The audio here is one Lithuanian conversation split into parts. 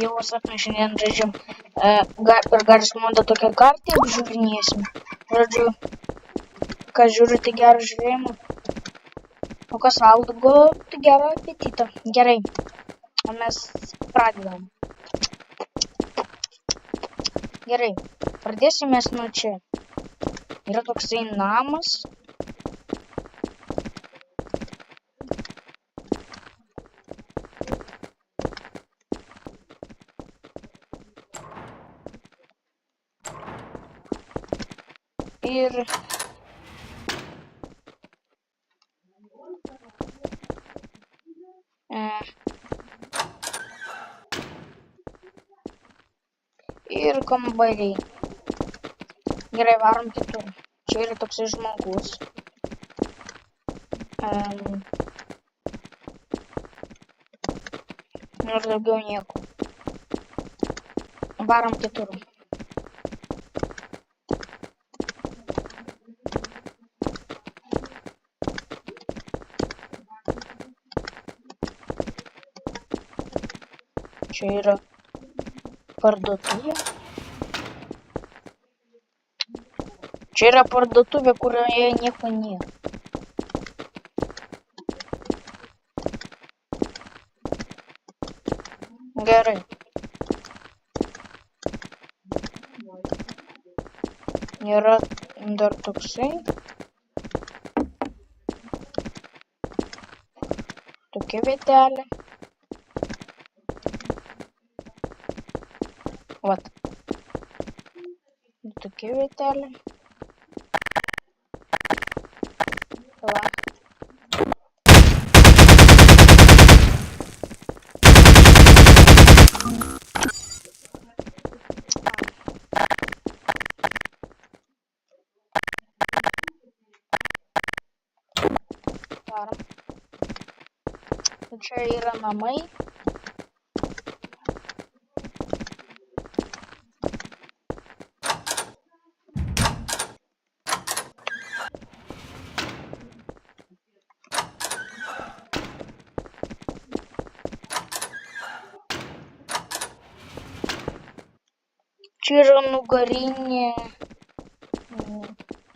Jau sapną šiandien žaidžiam per Garry's Modą tokią kartą apžiūrinėsim. Žodžiu, kas žiūri, tai gerą žiūrėjimą. O kas valgo, tai gerą apetitą. Gerai, o mes pradedam. Gerai, pradėsim mes nuo čia. Yra toksai namas. Ir kambariai. Gerai, varom kitur. Čia yra toksai žmogus. Ir daugiau nieko. Varom kitur. Čia yra parduotuvė. Čia yra parduotuvė, kurioje nieko nėra. Gerai. Yra dar toksai. Tokia vietelė. Vat. Tokia vietelė. Va. Varom. Čia yra namai. Čia yra nugarinė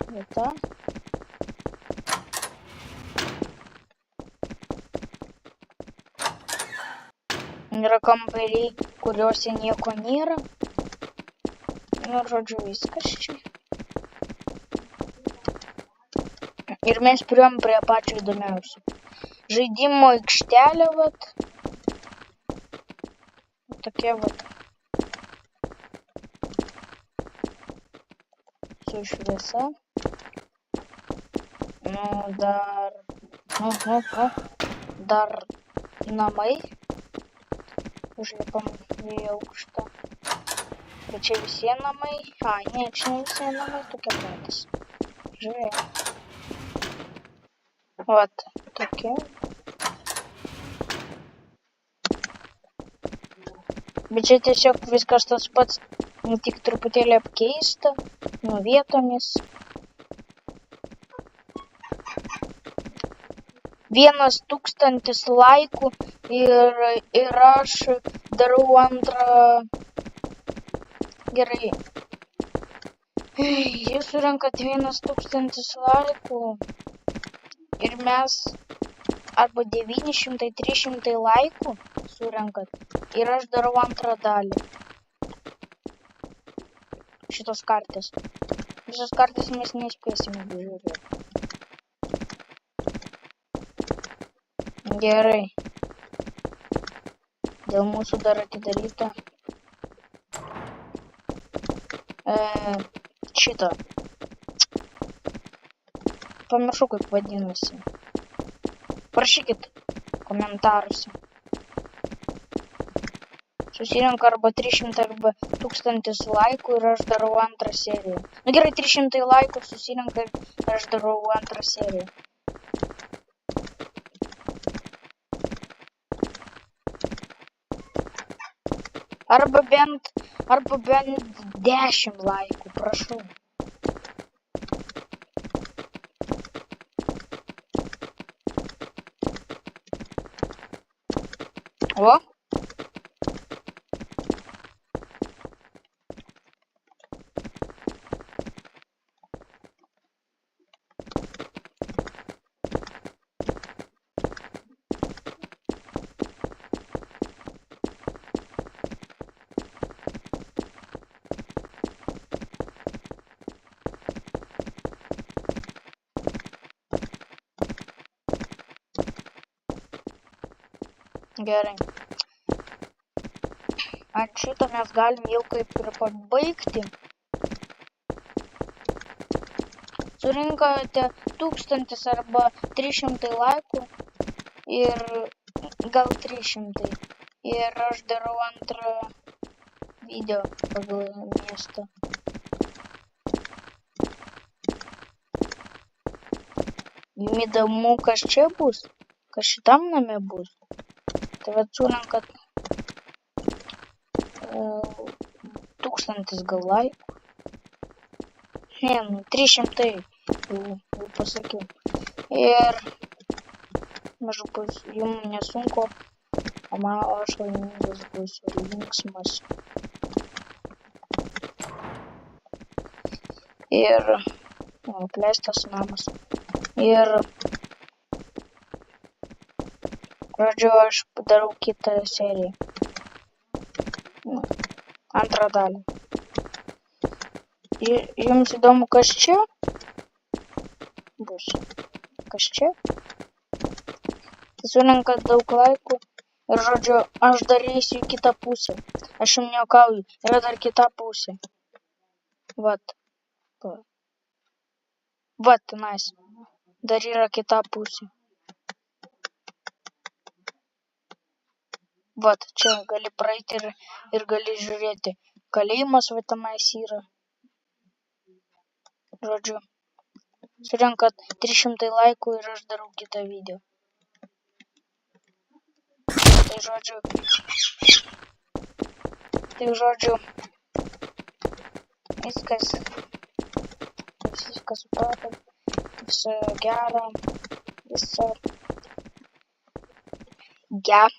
vieta. Yra kambariai, kuriuose nieko nėra. Nu, žodžiu, viskas čia. Ir mes priėjom prie pačio įdomiausio. Žaidimo aikštelė, vat. Tokia, vat. Su šviesa. Nu, dar... Dar namai. Užlipam į aukštą. Bet čia visi namai. Ne, čia ne visi namai, tokie patys. Žiūrėjau. Vat, tokie. Bet čia tiesiog viskas tas pats, tik truputėlį apkeista, nuo vietomis. 1000 laikų ir aš darau antrą. Gerai. Jūs surenkat 1000 laikų ir mes arba 900-300 laikų surenkat ir aš darau antrą dalį šitos kartės. Visos kartės mes nespėsime žiūrėti. Gerai. Dėl mūsų dar atidaryta šitą. Pamiršau, kaip vadinasi. Parašykit komentaruose. Susirenka arba 300 arba 1000 laikų ir aš darau antrą seriją. Nu gerai, 300 laikų susirenka ir aš darau antrą seriją. Arba bent 10 laikų, prašau. O? Gerai. Ant šito mes galim jau kaip ir pabaigti. Surinkote 1000 arba 300 laikų ir gal 300. Ir aš darau antrą video pagal miestą. Jums įdomu, kas čia bus? Kas šitam name bus? Tai vat surinkat 1000 gal laikų. Ne, 300 jau pasakiau. Ir bus jums nesunku, o aš laimingas būsiu linksmas. Ir apleistas namas. Ir žodžiu, aš padarau kitą seriją. Antrą dalį. Jums įdomu, kas čia bus? Kas čia? Tai surinkat daug laikų ir, žodžiu, aš dar eisiu į kitą pusę. Aš jums nejuokauju, yra dar kita pusė. Vat. Vat, tenais. Dar yra kita pusė. Vat, čia gali praeiti ir gali žiūrėti. Kalėjimas va tenais yra. Žodžiu, surinkat 300 laikų ir aš darau kitą video. Tai žodžiu, viskas supratot, viso gero, viso gero.